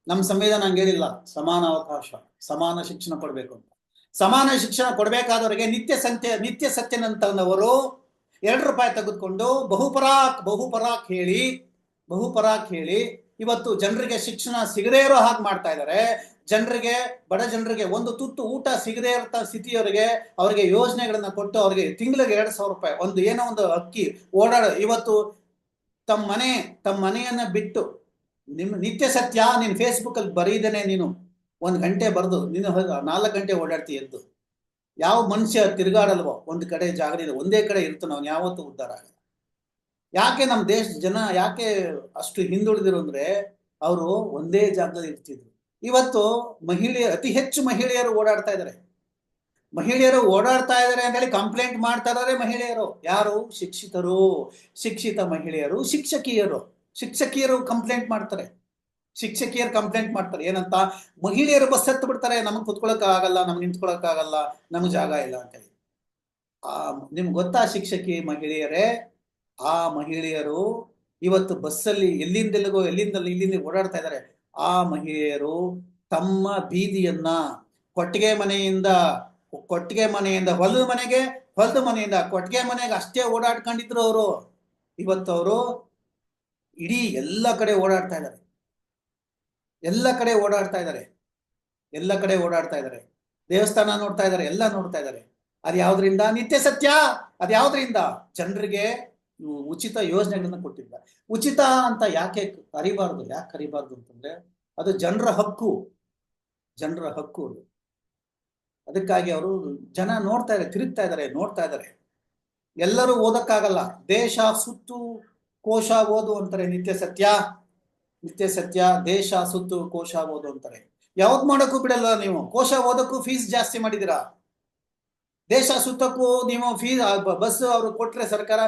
ನಮ್ಮ ಸಂವಿಧಾನ ಹಂಗೆ ಹೇಳಿಲ್ಲ ಸಮಾನ ಅವಕಾಶ, ಸಮಾನ ಶಿಕ್ಷಣ ಕೊಡ್ಬೇಕು ಅಂತ. ಸಮಾನ ಶಿಕ್ಷಣ ಕೊಡ್ಬೇಕಾದವರಿಗೆ ನಿತ್ಯ ಸತ್ಯನಂತವರು 2 ರೂಪಾಯಿ ತೆಗೆದುಕೊಂಡು ಬಹುಪರಾಕ್ ಹೇಳಿ ಇವತ್ತು ಜನರಿಗೆ ಶಿಕ್ಷಣ ಸಿಗದೇ ಇರೋ ಹಾಗೆ ಮಾಡ್ತಾ ಇದ್ದಾರೆ. ಬಡ ಜನರಿಗೆ ಒಂದು ತುತ್ತು ಊಟ ಸಿಗದೇ ಇರೋ ಸ್ಥಿತಿಯವರಿಗೆ ಅವರಿಗೆ ಯೋಜನೆಗಳನ್ನ ಕೊಟ್ಟು ಅವರಿಗೆ ತಿಂಗಳಿಗೆ 2,000 ರೂಪಾಯಿ ಒಂದು ಅಕ್ಕಿ ಇವತ್ತು ತಮ್ಮ ಮನೆಯನ್ನ ಬಿಟ್ಟು ನಿತ್ಯ ಸತ್ಯ ನೀನು ಫೇಸ್ಬುಕ್ ಅಲ್ಲಿ ಬರೀದೇನೆ ನೀನು 1 ಗಂಟೆ ಬರೆದು ನೀನು 4 ಗಂಟೆ ಓಡಾಡ್ತೀಯ ಎದ್ದು. ಯಾವ ಮನುಷ್ಯ ತಿರುಗಾಡಲ್ವೋ ಒಂದು ಕಡೆ ಜಾಗರಿದೆ, ಒಂದೇ ಕಡೆ ಇರ್ತಾನೆ, ಅವ್ನು ಯಾವತ್ತೂ ಉದ್ಧಾರ ಆಗಲ್ಲ. ಯಾಕೆ ನಮ್ಮ ದೇಶದ ಜನ ಯಾಕೆ ಅಷ್ಟು ಹಿಂದುಳಿದಿರು ಅಂದ್ರೆ, ಅವರು ಒಂದೇ ಜಾಗದಲ್ಲಿ ಇರ್ತಿದ್ರು. ಇವತ್ತು ಅತಿ ಹೆಚ್ಚು ಮಹಿಳೆಯರು ಓಡಾಡ್ತಾ ಇದ್ದಾರೆ ಅಂತ ಹೇಳಿ ಕಂಪ್ಲೇಂಟ್ ಮಾಡ್ತಾ ಇದ್ದಾರೆ ಮಹಿಳೆಯರು. ಯಾರು? ಶಿಕ್ಷಿತ ಮಹಿಳೆಯರು, ಶಿಕ್ಷಕಿಯರು ಕಂಪ್ಲೇಂಟ್ ಮಾಡ್ತಾರೆ. ಏನಂತ? ಮಹಿಳೆಯರು ಬಸ್ ಹತ್ತು ಬಿಡ್ತಾರೆ, ನಮಗ್ ಕುತ್ಕೊಳಕ್ ಆಗಲ್ಲ, ನಮ್ಗೆ ನಿಂತ್ಕೊಳಕ್ ಆಗಲ್ಲ, ನಮ್ಗೆ ಜಾಗ ಇಲ್ಲ ಅಂತ ಹೇಳಿ. ನಿಮ್ಗೆ ಗೊತ್ತಾ ಶಿಕ್ಷಕಿ ಮಹಿಳೆಯರೇ, ಆ ಮಹಿಳೆಯರು ಇವತ್ತು ಬಸ್ಸಲ್ಲಿ ಇಲ್ಲಿಂದ ಓಡಾಡ್ತಾ ಇದ್ದಾರೆ. ಆ ಮಹಿಳೆಯರು ತಮ್ಮ ಬೀದಿಯನ್ನ ಕೊಟ್ಟಿಗೆ ಮನೆಯಿಂದ ಕೊಟ್ಟಿಗೆ ಮನೆಯಿಂದ ಹೊಲದ ಮನೆಗೆ, ಹೊಲದ ಮನೆಯಿಂದ ಕೊಟ್ಟಿಗೆ ಮನೆಗೆ ಅಷ್ಟೇ ಓಡಾಡ್ಕೊಂಡಿದ್ರು ಅವರು. ಇವತ್ತು ಅವರು ಇಡೀ ಎಲ್ಲ ಕಡೆ ಓಡಾಡ್ತಾ ಇದ್ದಾರೆ, ಎಲ್ಲ ಕಡೆ ಓಡಾಡ್ತಾ ಇದ್ದಾರೆ, ಎಲ್ಲ ಕಡೆ ಓಡಾಡ್ತಾ ಇದ್ದಾರೆ. ದೇವಸ್ಥಾನ ನೋಡ್ತಾ ಇದ್ದಾರೆ, ಎಲ್ಲ ನೋಡ್ತಾ ಇದ್ದಾರೆ. ಅದ್ಯಾವ್ದ್ರಿಂದ? ನಿತ್ಯ ಸತ್ಯ. ಅದ್ಯಾವ್ದ್ರಿಂದ? ಜನರಿಗೆ ಉಚಿತ ಯೋಜನೆಗಳನ್ನ ಕೊಟ್ಟಿದ್ದ. ಉಚಿತ ಅಂತ ಯಾಕೆ ಕರಿಬಾರ್ದು? ಯಾಕೆ ಕರಿಬಾರ್ದು ಅಂತಂದ್ರೆ ಅದು ಜನರ ಹಕ್ಕು, ಜನರ ಹಕ್ಕು ಅದು. ಅದಕ್ಕಾಗಿ ಅವರು ಜನ ನೋಡ್ತಾ ಇದ್ದಾರೆ, ತಿರುಗ್ತಾ ಇದ್ದಾರೆ, ನೋಡ್ತಾ ಇದ್ದಾರೆ. ಎಲ್ಲರೂ ಓದಕ್ಕಾಗಲ್ಲ. ದೇಶ ಸುತ್ತು ಕೋಶ ಓದು ಅಂತಾರೆ ನಿತ್ಯ ಸತ್ಯ. ನಿತ್ಯ ಸತ್ಯ ದೇಶ ಸುತ್ತು ಕೋಶ ಓದು ಅಂತಾರೆ. ಯಾವ್ದು ಮಾಡೋಕ್ಕೂ ಬಿಡಲ್ಲ ನೀವು. ಕೋಶ ಓದಕ್ಕೂ ಫೀಸ್ ಜಾಸ್ತಿ ಮಾಡಿದಿರಾ. ದೇಶ ಸುತ್ತಕ್ಕೂ ನೀವು ಫೀಸ್ ಬಸ್ ಅವ್ರು ಕೊಟ್ರೆ ಸರ್ಕಾರ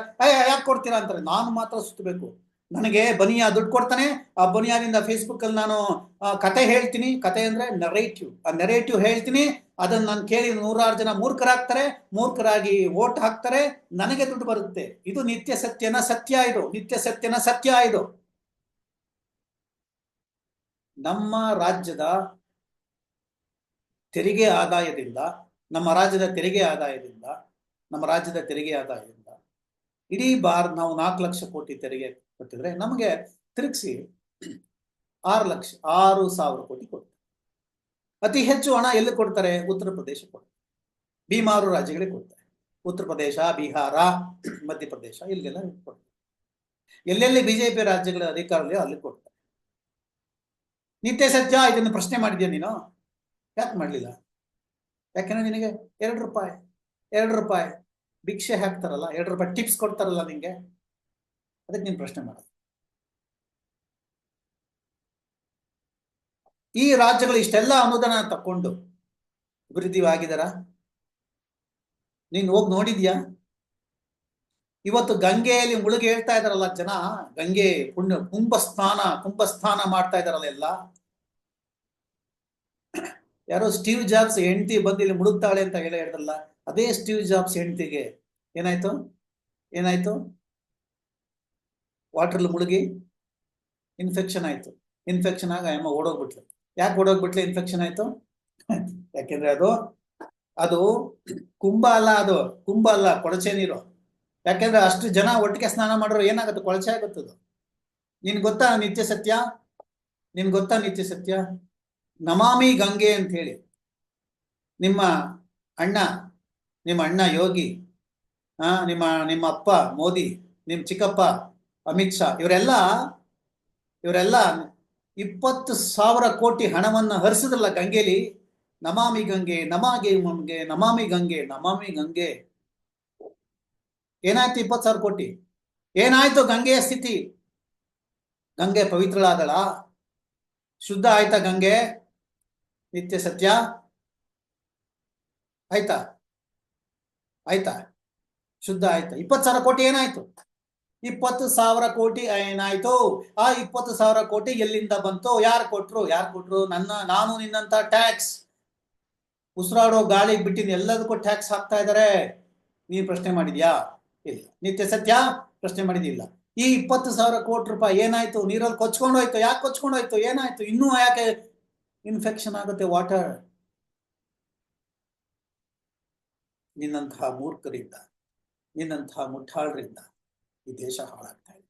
ಯಾಕೆ ಕೊಡ್ತೀರಾ ಅಂತಾರೆ. ನಾನು ಮಾತ್ರ ಸುತ್ತಬೇಕು, ನನಗೆ ಬನಿಯಾ ದುಡ್ಡು ಕೊಡ್ತಾನೆ, ಆ ಬನಿಯಾದಿಂದ ಫೇಸ್ಬುಕ್ ಅಲ್ಲಿ ನಾನು ಕತೆ ಹೇಳ್ತೀನಿ. ಕತೆ ಅಂದ್ರೆ ನೆರೇಟಿವ್. ಆ ನೆರೇಟಿವ್ ಹೇಳ್ತೀನಿ, ಅದನ್ನ ನಾನು ಕೇಳಿ 100 ಜನ ಮೂರ್ಖರಾಗ್ತಾರೆ, ಮೂರ್ಖರಾಗಿ ವೋಟ್ ಹಾಕ್ತಾರೆ, ನನಗೆ ದುಡ್ಡು ಬರುತ್ತೆ. ಇದು ನಿತ್ಯ ಸತ್ಯನ ಸತ್ಯ. ಇದು ನಿತ್ಯ ಸತ್ಯನ ಸತ್ಯ. ಇದು ನಮ್ಮ ರಾಜ್ಯದ ತೆರಿಗೆ ಆದಾಯದಿಂದ, ನಮ್ಮ ರಾಜ್ಯದ ತೆರಿಗೆ ಆದಾಯದಿಂದ, ನಮ್ಮ ರಾಜ್ಯದ ತೆರಿಗೆ ಆದಾಯದಿಂದ ಇಡೀ ನಾವು 4 ಲಕ್ಷ ಕೋಟಿ ತೆರಿಗೆ ಕೊಟ್ಟಿದ್ರೆ ನಮಗೆ ತಿರುಗಿಸಿ 6,000 ಕೋಟಿ ಕೊಡ್ತಾರೆ. ಅತಿ ಹೆಚ್ಚು ಹಣ ಎಲ್ಲಿ ಕೊಡ್ತಾರೆ? ಉತ್ತರ ಪ್ರದೇಶ ಕೊಡ್ತಾರೆ, ಭೀಮಾರು ರಾಜ್ಯಗಳಿಗೆ ಕೊಡ್ತಾರೆ. ಉತ್ತರ ಪ್ರದೇಶ, ಬಿಹಾರ, ಮಧ್ಯಪ್ರದೇಶ ಇಲ್ಲಿಗೆಲ್ಲ ಕೊಡ್ತಾರೆ. ಎಲ್ಲೆಲ್ಲಿ ಬಿಜೆಪಿ ರಾಜ್ಯಗಳ ಅಧಿಕಾರದಲ್ಲಿ ಅಲ್ಲಿ ಕೊಡ್ತಾರೆ. ನಿತ್ಯ ಸತ್ಯ ಇದನ್ನು ಪ್ರಶ್ನೆ ಮಾಡಿದ್ಯಾ ನೀನು? ಯಾಕೆ ಮಾಡಲಿಲ್ಲ? ಯಾಕೆಂದ್ರೆ ನಿನಗೆ 2 ರೂಪಾಯಿ ಭಿಕ್ಷೆ ಹಾಕ್ತಾರಲ್ಲ, 2 ರೂಪಾಯಿ ಟಿಪ್ಸ್ ಕೊಡ್ತಾರಲ್ಲ ನಿಂಗೆ, ಅದಕ್ಕೆ ನೀನು ಪ್ರಶ್ನೆ ಮಾಡ. ಈ ರಾಜ್ಯಗಳು ಇಷ್ಟೆಲ್ಲ ಅನುದಾನ ತಕೊಂಡು ಅಭಿವೃದ್ಧಿ ಆಗಿದಾರ? ನೀನು ಹೋಗಿ ನೋಡಿದ್ಯಾ? ಇವತ್ತು ಗಂಗೆಯಲ್ಲಿ ಮುಳುಗಿ ಹೇಳ್ತಾ ಇದಾರಲ್ಲ ಜನ, ಗಂಗೆ ಪುಣ್ಯ ಕುಂಭಸ್ನಾನ ಮಾಡ್ತಾ ಇದಾರಲ್ಲ ಎಲ್ಲ. ಯಾರೋ ಸ್ಟೀವ್ ಜಾಬ್ಸ್ ಹೆಂಡತಿ ಬಂದು ಇಲ್ಲಿ ಮುಳುಗ್ತಾಳೆ ಅಂತ ಹೇಳಿದ್ರಲ್ಲ, ಅದೇ ಸ್ಟೀವ್ ಜಾಬ್ಸ್ ಹೆಂಡತಿಗೆ ಏನಾಯ್ತು? ವಾಟರ್ಲ್ಲಿ ಮುಳುಗಿ ಇನ್ಫೆಕ್ಷನ್ ಆಯ್ತು. ಇನ್ಫೆಕ್ಷನ್ ಆಗ ಅಮ್ಮ ಓಡೋಗ್ಬಿಟ್ಲು. ಯಾಕೆ ಓಡೋಗ್ಬಿಟ್ಲು? ಇನ್ಫೆಕ್ಷನ್ ಆಯ್ತು. ಯಾಕೆಂದ್ರೆ ಅದು ಕುಂಭ ಅಲ್ಲ, ಕೊಳಚೆ ನೀರು. ಯಾಕೆಂದ್ರೆ ಅಷ್ಟು ಜನ ಒಟ್ಟಿಗೆ ಸ್ನಾನ ಮಾಡಿರೋ ಏನಾಗುತ್ತೆ? ಕೊಳಚೆ ಆಗುತ್ತದು. ನಿನ್ ಗೊತ್ತಾ ನಿತ್ಯ ಸತ್ಯ? ನಮಾಮಿ ಗಂಗೆ ಅಂತ ಹೇಳಿ ನಿಮ್ಮ ಅಣ್ಣ ಯೋಗಿ, ನಿಮ್ಮ ಅಪ್ಪ ಮೋದಿ, ನಿಮ್ಮ ಚಿಕ್ಕಪ್ಪ ಅಮಿತ್ ಶಾ, ಇವರೆಲ್ಲ 20,000 ಕೋಟಿ ಹಣವನ್ನ ಹರಿಸಿದ್ರಲ್ಲ ಗಂಗೆಲಿ. ನಮಾಮಿ ಗಂಗೆ, ನಮಾಮಿ ಗಂಗೆ. ಏನಾಯ್ತು? 20,000 ಕೋಟಿ ಏನಾಯ್ತು? ಗಂಗೆಯ ಸ್ಥಿತಿ. ಗಂಗೆ ಪವಿತ್ರಳಾದಳ? ಶುದ್ಧ ಆಯ್ತಾ ಗಂಗೆ? ನಿತ್ಯ ಸತ್ಯ ಆಯ್ತಾ? ಶುದ್ಧ ಆಯ್ತಾ? 20,000 ಕೋಟಿ ಏನಾಯ್ತು? 20,000 ಕೋಟಿ ಏನಾಯ್ತು? ಆ 20,000 ಕೋಟಿ ಎಲ್ಲಿಂದ ಬಂತು? ಯಾರು ಕೊಟ್ರು? ನಾನು ನಿನ್ನಂತ ಟ್ಯಾಕ್ಸ್ ಉಸಿರಾಡೋ ಗಾಳಿ ಬಿಟ್ಟಿನ ಎಲ್ಲದಕ್ಕೂ ಟ್ಯಾಕ್ಸ್ ಹಾಕ್ತಾ ಇದಾರೆ. ನೀನ್ ಪ್ರಶ್ನೆ ಮಾಡಿದ್ಯಾ? ಇಲ್ಲ. ನಿತ್ಯ ಸತ್ಯ ಪ್ರಶ್ನೆ ಮಾಡಿದಿಲ್ಲ. ಈ 20,000 ಕೋಟಿ ರೂಪಾಯಿ ಏನಾಯ್ತು? ನೀರಲ್ಲಿ ಕೊಚ್ಕೊಂಡೋಯ್ತು. ಯಾಕೆ ಕೊಚ್ಕೊಂಡೋಯ್ತು? ಏನಾಯ್ತು? ಇನ್ನೂ ಯಾಕೆ ಇನ್ಫೆಕ್ಷನ್ ಆಗುತ್ತೆ ವಾಟರ್? ನಿನ್ನಂತಹ ಮೂರ್ಖರಿಂದ, ನಿನ್ನಂತಹ ಮುಠಾಳರಿಂದ ಈ ದೇಶ ಹಾಳಾಗ್ತಾ ಇದೆ.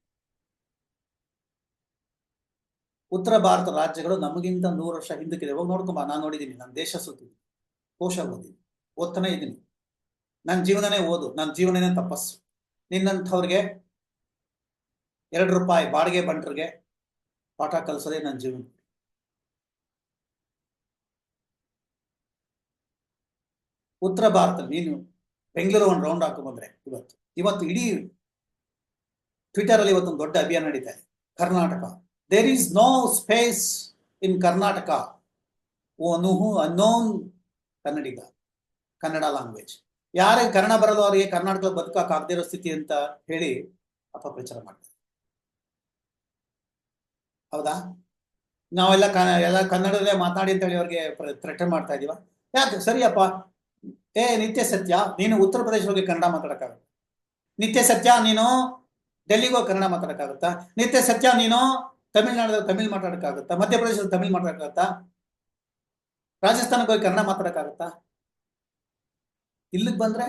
ಉತ್ತರ ಭಾರತ ರಾಜ್ಯಗಳು ನಮಗಿಂತ 100 ವರ್ಷ ಹಿಂದಕ್ಕಿದೆ. ಹೋಗಿ ನೋಡ್ಕೊಂಬ. ನಾನು ನೋಡಿದ್ದೀನಿ, ನಾನು ದೇಶ ಸುತ್ತಿದ್ದೀನಿ, ಕೋಶ ಓದಿದ್ದೀನಿ, ಓದ್ತಾನೆ ಇದ್ದೀನಿ. ನನ್ನ ಜೀವನನೇ ಓದು, ನನ್ನ ಜೀವನನೇ ತಪಸ್ಸು. ನಿನ್ನಂಥವ್ರಿಗೆ 2 ರೂಪಾಯಿ ಬಾಡಿಗೆ ಬಂಟ್ರಿಗೆ ಪಾಠ ಕಲಿಸೋದೇ ನನ್ನ ಜೀವನ. ಉತ್ತರ ಭಾರತ ನೀನು ಬೆಂಗಳೂರು ಒಂದು ರೌಂಡ್ ಹಾಕೊಂಡ್ಬಂದ್ರೆ ಇವತ್ತು ಇಡೀ ಟ್ವಿಟರ್ ಅಲ್ಲಿ ಇವತ್ತೊಂದು ದೊಡ್ಡ ಅಭಿಯಾನ ನಡೀತಾ ಇದೆ. Karnataka, there is no space in Karnataka unknown Kannadiga, Kannada language. ಯಾರಿಗೆ ಕನ್ನಡ ಬರಲ್ಲ ಅವರಿಗೆ ಕರ್ನಾಟಕದಲ್ಲಿ ಬದುಕಕ್ಕೆ ಆಗದೇ ಇರೋ ಸ್ಥಿತಿ ಅಂತ ಹೇಳಿ ಅಪಪ್ರಚಾರ ಮಾಡ್ತಾರೆ. ಹೌದಾ? ನಾವೆಲ್ಲ ಕನ್ನಡದಲ್ಲೇ ಮಾತಾಡಿ ಅಂತ ಹೇಳಿ ಅವ್ರಿಗೆ ಥ್ರೆಟನ್ ಮಾಡ್ತಾ ಇದೀವ. ಯಾಕೆ? ಸರಿಯಪ್ಪ. ನಿತ್ಯ ಸತ್ಯ, ನೀನು ಉತ್ತರ ಪ್ರದೇಶ ಹೋಗಿ ಕನ್ನಡ ಮಾತಾಡಕ್ಕಾಗತ್ತ? ನಿತ್ಯ ಸತ್ಯ, ನೀನು ಡೆಲ್ಲಿಗೆ ಹೋಗಿ ಕನ್ನಡ ಮಾತಾಡಕ್ಕಾಗತ್ತಾ? ನಿತ್ಯ ಸತ್ಯ, ನೀನು ತಮಿಳ್ನಾಡಲ್ಲಿ ತಮಿಳ್ ಮಾತಾಡಕ್ಕಾಗತ್ತಾ? ಮಧ್ಯಪ್ರದೇಶದಲ್ಲಿ ತಮಿಳ್ ಮಾತಾಡಕ್ಕಾಗತ್ತಾ? ರಾಜಸ್ಥಾನಕ್ಕೆ ಹೋಗಿ ಕನ್ನಡ ಮಾತಾಡಕ್ಕಾಗತ್ತಾ? ಇಲ್ಲಿಗೆ ಬಂದ್ರೆ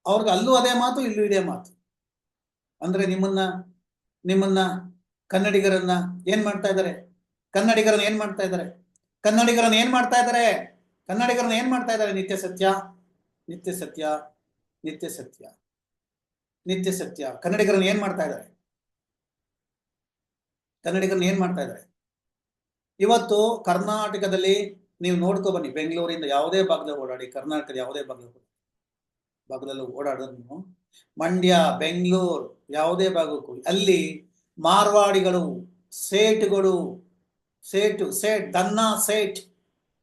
ಅವ್ರಿಗೆ ಅಲ್ಲೂ ಅದೇ ಮಾತು, ಇಲ್ಲೂ ಇದೇ ಮಾತು. ಅಂದ್ರೆ ನಿಮ್ಮನ್ನ ಕನ್ನಡಿಗರನ್ನ ಏನ್ ಮಾಡ್ತಾ ಇದ್ದಾರೆ? ಕನ್ನಡಿಗರನ್ನ ಏನ್ ಮಾಡ್ತಾ ಇದ್ದಾರೆ? ಕನ್ನಡಿಗರನ್ನ ಏನ್ ಮಾಡ್ತಾ ಇದ್ದಾರೆ? ಕನ್ನಡಿಗರನ್ನ ಏನ್ ಮಾಡ್ತಾ ಇದ್ದಾರೆ? ನಿತ್ಯ ಸತ್ಯ, ನಿತ್ಯ ಸತ್ಯ, ನಿತ್ಯ ಸತ್ಯ, ನಿತ್ಯ ಸತ್ಯ. ಕನ್ನಡಿಗರನ್ನ ಏನ್ ಮಾಡ್ತಾ ಇದ್ದಾರೆ? ಕನ್ನಡಿಗರನ್ನ ಏನ್ ಮಾಡ್ತಾ ಇದ್ದಾರೆ? ಇವತ್ತು ಕರ್ನಾಟಕದಲ್ಲಿ ನೀವು ನೋಡ್ಕೊ ಬನ್ನಿ, ಬೆಂಗಳೂರಿಂದ ಯಾವುದೇ ಭಾಗದಲ್ಲಿ ಓಡಾಡಿ, ಕರ್ನಾಟಕದ ಯಾವುದೇ ಭಾಗದಲ್ಲೂ ಓಡಾಡೋದು ನೀವು, ಮಂಡ್ಯ, ಬೆಂಗಳೂರು, ಯಾವುದೇ ಭಾಗಕ್ಕೂ ಅಲ್ಲಿ ಮಾರ್ವಾಡಿಗಳು, ಸೇಟುಗಳು,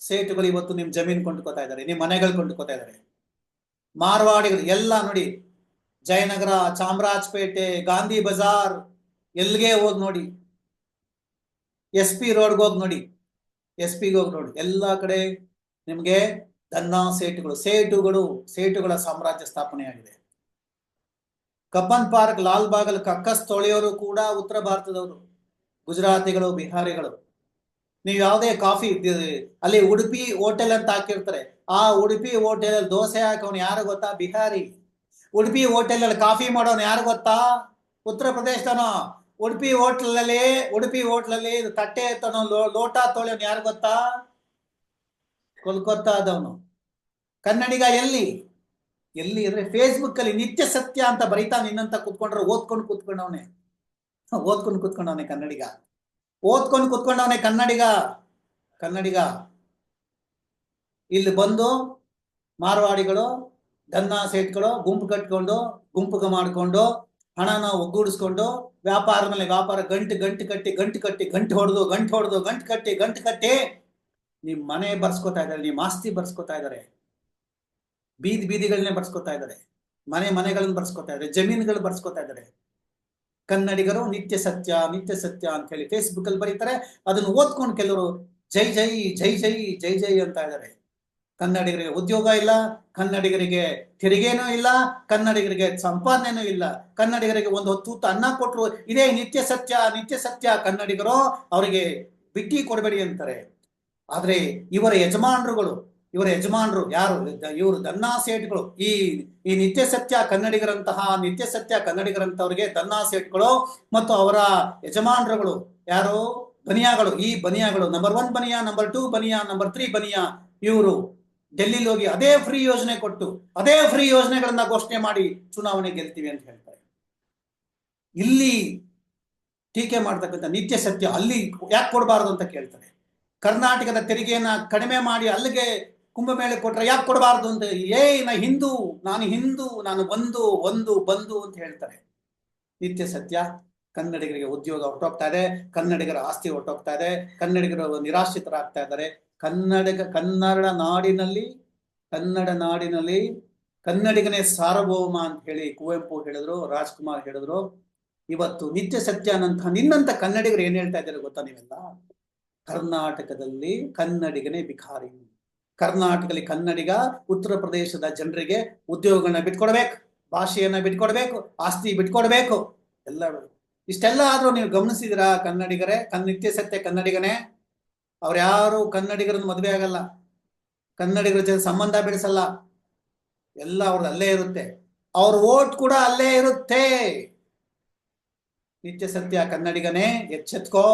ಸೇಟುಗಳು ಇವತ್ತು ನಿಮ್ ಜಮೀನ್ ಕೊಂಡ್ಕೋತಾ ಇದ್ದಾರೆ, ನಿಮ್ ಮನೆಗಳು ಕೊಂಡ್ಕೋತಾ ಇದ್ದಾರೆ. ಮಾರ್ವಾಡಿಗಳು ಎಲ್ಲ ನೋಡಿ, ಜಯನಗರ, ಚಾಮರಾಜಪೇಟೆ, ಗಾಂಧಿ ಬಜಾರ್, ಎಲ್ಲಿಗೆ ಹೋಗಿ ನೋಡಿ, SP ರೋಡ್ಗೆ ಹೋಗಿ ನೋಡಿ, SP ಹೋಗಿ ನೋಡಿ, ಎಲ್ಲಾ ಕಡೆ ನಿಮ್ಗೆ ದನ್ನ ಸೇಟುಗಳ ಸಾಮ್ರಾಜ್ಯ ಸ್ಥಾಪನೆಯಾಗಿದೆ. ಕಬ್ಬನ್ ಪಾರ್ಕ್, ಲಾಲ್ ಬಾಗಲ್, ಕಕ್ಕಸ್ ತೊಳೆಯೋರು ಕೂಡ ಉತ್ತರ ಭಾರತದವರು, ಗುಜರಾತಿಗಳು, ಬಿಹಾರಿಗಳು. ನೀವು ಯಾವುದೇ ಕಾಫಿ ಅಲ್ಲಿ ಉಡುಪಿ ಹೋಟೆಲ್ ಅಂತ ಹಾಕಿರ್ತಾರೆ, ಆ ಉಡುಪಿ ಹೋಟೆಲ್ ಅಲ್ಲಿ ದೋಸೆ ಹಾಕೋನು ಯಾರು ಗೊತ್ತಾ? ಬಿಹಾರಿ. ಉಡುಪಿ ಹೋಟೆಲ್ ಅಲ್ಲಿ ಕಾಫಿ ಮಾಡೋನು ಯಾರು ಗೊತ್ತಾ? ಉತ್ತರ ಪ್ರದೇಶದವನು. ಉಡುಪಿ ಹೋಟ್ಲಲ್ಲಿ ತಟ್ಟೆ ಎತ್ತನೋ, ಲೋಟ ತೊಳೆಯೋನು ಯಾರು ಗೊತ್ತಾ? ಕೋಲ್ಕತ್ತಾದವನು. ಕನ್ನಡಿಗ ಎಲ್ಲಿ ಅಂದ್ರೆ ಫೇಸ್ಬುಕ್ ಅಲ್ಲಿ ನಿತ್ಯ ಸತ್ಯ ಅಂತ ಬರೀತಾ ನಿನ್ನಂತ ಕೂತ್ಕೊಂಡ್ರೆ ಓದ್ಕೊಂಡು ಕೂತ್ಕೊಂಡವನೆ ಕನ್ನಡಿಗ. ಕನ್ನಡಿಗ ಇಲ್ಲಿ ಬಂದು ಮಾರ್ವಾಡಿಗಳು, ದನ್ನ ಸೇಟ್ಗಳು ಗುಂಪುಗ ಮಾಡ್ಕೊಂಡು ಹಣನ ಒಗ್ಗೂಡಿಸ್ಕೊಂಡು ವ್ಯಾಪಾರ ಮೇಲೆ ವ್ಯಾಪಾರ ಗಂಟು ಕಟ್ಟಿ ನಿಮ್ ಮನೆ ಬರ್ಸ್ಕೊತಾ ಇದ್ದಾರೆ, ನಿಮ್ ಆಸ್ತಿ ಬರ್ಸ್ಕೊತಾ ಇದ್ದಾರೆ, ಬೀದಿಗಳನ್ನೇ ಬರ್ಸ್ಕೊತಾ ಇದ್ದಾರೆ, ಮನೆಗಳನ್ನ ಬರ್ಸ್ಕೊತಾ ಇದ್ದಾರೆ, ಜಮೀನುಗಳು ಬರ್ಸ್ಕೊತಾ ಇದ್ದಾರೆ. ಕನ್ನಡಿಗರು ನಿತ್ಯ ಸತ್ಯ ಅಂತ ಹೇಳಿ ಫೇಸ್ಬುಕ್ ಅಲ್ಲಿ ಬರೀತಾರೆ. ಅದನ್ನು ಓದ್ಕೊಂಡು ಕೆಲವರು ಜೈ ಜೈ ಅಂತ ಇದ್ದಾರೆ. ಕನ್ನಡಿಗರಿಗೆ ಉದ್ಯೋಗ ಇಲ್ಲ, ಕನ್ನಡಿಗರಿಗೆ ತೆರಿಗೆನೂ ಇಲ್ಲ, ಕನ್ನಡಿಗರಿಗೆ ಸಂಪಾದನೆನೂ ಇಲ್ಲ, ಕನ್ನಡಿಗರಿಗೆ ಒಂದು ಹೊತ್ತು ಅನ್ನ ಕೊಟ್ಟರು ಇದೇ ನಿತ್ಯ ಸತ್ಯ. ಕನ್ನಡಿಗರು ಅವರಿಗೆ ಬಿಟ್ಟಿ ಕೊಡಬೇಡಿ ಅಂತಾರೆ. ಆದ್ರೆ ಇವರ ಯಜಮಾನರು ಯಾರು? ಇವರು ದನ್ನಾ ಸೇಟ್ಗಳು. ಈ ನಿತ್ಯ ಸತ್ಯ ಕನ್ನಡಿಗರಂತವ್ರಿಗೆ ದನ್ನಾ ಸೇಟ್ಗಳು ಮತ್ತು ಅವರ ಯಜಮಾನರುಗಳು ಯಾರು? ಬನಿಯಾಗಳು. ಈ ಬನಿಯಾಗಳು number 1 Bania, number 2 Bania, number 3 Bania. ಇವರು ಡೆಲ್ಲಿಲಿ ಹೋಗಿ ಅದೇ ಫ್ರೀ ಯೋಜನೆ ಕೊಟ್ಟು, ಅದೇ ಫ್ರೀ ಯೋಜನೆಗಳನ್ನ ಘೋಷಣೆ ಮಾಡಿ ಚುನಾವಣೆ ಗೆಲ್ತೀವಿ ಅಂತ ಹೇಳ್ತಾರೆ. ಇಲ್ಲಿ ಟೀಕೆ ಮಾಡ್ತಕ್ಕಂಥ ನಿತ್ಯ ಸತ್ಯ ಅಲ್ಲಿ ಯಾಕೆ ಕೊಡಬಾರದು ಅಂತ ಕೇಳ್ತಾರೆ. ಕರ್ನಾಟಕದ ತೆರಿಗೆಯನ್ನ ಕಡಿಮೆ ಮಾಡಿ ಅಲ್ಲಿಗೆ ಕುಂಭಮೇಳ ಕೊಟ್ರೆ ಯಾಕೆ ಕೊಡಬಾರದು ಅಂತ, ನಾನು ಹಿಂದೂ, ನಾನು ಬಂದು ಅಂತ ಹೇಳ್ತಾರೆ. ನಿತ್ಯ ಸತ್ಯ. ಕನ್ನಡಿಗರಿಗೆ ಉದ್ಯೋಗ ಹೊರಟೋಗ್ತಾ ಇದೆ, ಕನ್ನಡಿಗರ ಆಸ್ತಿ ಹೊರಟೋಗ್ತಾ ಇದೆ, ಕನ್ನಡಿಗರು ನಿರಾಶ್ರಿತರಾಗ್ತಾ ಇದ್ದಾರೆ. ಕನ್ನಡ ನಾಡಿನಲ್ಲಿ ಕನ್ನಡಿಗನೇ ಸಾರ್ವಭೌಮ ಅಂತ ಹೇಳಿ ಕುವೆಂಪು ಹೇಳಿದ್ರು, ರಾಜ್ಕುಮಾರ್ ಹೇಳಿದ್ರು. ಇವತ್ತು ನಿತ್ಯ ಸತ್ಯ ನಿನ್ನಂತ ಕನ್ನಡಿಗರು ಏನ್ ಹೇಳ್ತಾ ಇದ್ದಾರೆ ಗೊತ್ತಾ ನೀವೆಲ್ಲ? ಕರ್ನಾಟಕದಲ್ಲಿ ಕನ್ನಡಿಗನೇ ಭಿಕಾರಿ. ಕರ್ನಾಟಕದಲ್ಲಿ ಕನ್ನಡಿಗ ಉತ್ತರ ಪ್ರದೇಶದ ಜನರಿಗೆ ಉದ್ಯೋಗಗಳನ್ನ ಬಿಟ್ಕೊಡ್ಬೇಕು, ಭಾಷೆಯನ್ನ ಬಿಟ್ಕೊಡ್ಬೇಕು, ಆಸ್ತಿ ಬಿಟ್ಕೊಡ್ಬೇಕು. ಇಷ್ಟೆಲ್ಲ ಆದ್ರೂ ನೀವು ಗಮನಿಸಿದಿರಾ ಕನ್ನಡಿಗರೇ? ನಿತ್ಯ ಸತ್ಯ ಕನ್ನಡಿಗನೇ. ಅವ್ರ್ಯಾರು ಕನ್ನಡಿಗರನ್ನ ಮದುವೆ ಆಗಲ್ಲ, ಕನ್ನಡಿಗರ ಜೊತೆ ಸಂಬಂಧ ಬೆಳೆಸಲ್ಲ, ಎಲ್ಲ ಅವ್ರದ್ದು ಅಲ್ಲೇ ಇರುತ್ತೆ, ಅವ್ರ ಓಟ್ ಕೂಡ ಅಲ್ಲೇ ಇರುತ್ತೆ. ನಿತ್ಯ ಸತ್ಯ ಕನ್ನಡಿಗನೇ, ಎಚ್ಚೆತ್ಕೋ.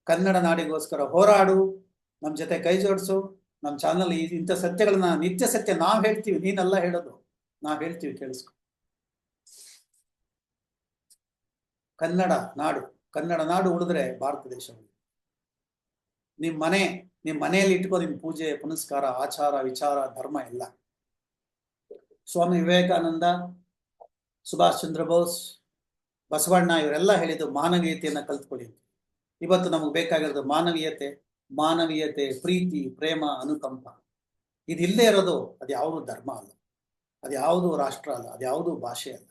ಕನ್ನಡ ನಾಡಿಗೋಸ್ಕರ ಹೋರಾಡು, ನಮ್ ಜೊತೆ ಕೈ ಜೋಡಿಸು. ನಮ್ ಚಾನಲ್ ಇಂಥ ಸತ್ಯಗಳನ್ನ, ನಿತ್ಯ ಸತ್ಯ ನಾವ್ ಹೇಳ್ತೀವಿ, ನೀನೆಲ್ಲ ಹೇಳೋದು, ನಾವ್ ಹೇಳ್ತೀವಿ, ಕೇಳಿಸ್ಕೊ. ಕನ್ನಡ ನಾಡು ಉಳಿದ್ರೆ ಭಾರತ ದೇಶ. ನಿಮ್ ಮನೆಯಲ್ಲಿ ಇಟ್ಕೋ ನಿಮ್ ಪೂಜೆ ಪುನಸ್ಕಾರ, ಆಚಾರ ವಿಚಾರ, ಧರ್ಮ ಎಲ್ಲ. ಸ್ವಾಮಿ ವಿವೇಕಾನಂದ, ಸುಭಾಷ್ ಚಂದ್ರ ಬೋಸ್, ಬಸವಣ್ಣ ಇವರೆಲ್ಲ ಹೇಳಿದ್ದು ಮಾನವೀಯತೆಯನ್ನ ಕಲ್ತ್ಕೊಳ್ಳಿ. ಇವತ್ತು ನಮಗೆ ಬೇಕಾಗಿರೋದು ಮಾನವೀಯತೆ, ಪ್ರೀತಿ, ಪ್ರೇಮ, ಅನುಕಂಪ. ಇದಿಲ್ಲದೆ ಇರೋದು ಅದ್ಯಾವುದು ಧರ್ಮ ಅಲ್ಲ, ಅದ್ಯಾವುದು ರಾಷ್ಟ್ರ ಅಲ್ಲ, ಅದ್ಯಾವುದು ಭಾಷೆ ಅಲ್ಲ.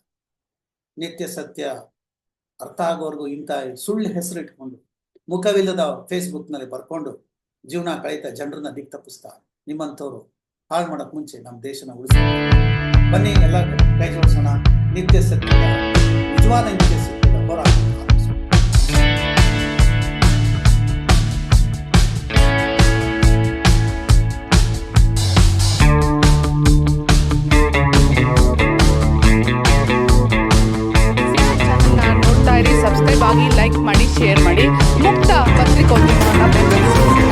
ನಿತ್ಯ ಸತ್ಯ ಅರ್ಥ ಆಗೋರ್ಗು ಇಂಥ ಸುಳ್ಳು ಹೆಸರು ಇಟ್ಕೊಂಡು ಮುಖವಿಲ್ಲದ ಫೇಸ್ಬುಕ್ನಲ್ಲಿ ಬರ್ಕೊಂಡು ಜೀವನ ಕಳೀತಾ ಜನರನ್ನ ದಿಕ್ ತಪ್ಪಿಸ್ತಾ ನಿಮ್ಮಂಥವ್ರು ಹಾಳು ಮಾಡಕ್ ಮುಂಚೆ ನಮ್ಮ ದೇಶನ ಉಳಿಸ. ಬನ್ನಿ ಎಲ್ಲ ಕೈ ಜೋಡಿಸೋಣ. ನಿತ್ಯ ಸತ್ಯದ ನಿಜವಾದ ನಿತ್ಯ ಸತ್ಯದ ಹೋರಾಟ. ಆಗಿ ಲೈಕ್ ಮಾಡಿ, ಶೇರ್ ಮಾಡಿ. ಮುಕ್ತ ಪತ್ರಿಕೋದ್ಯಮ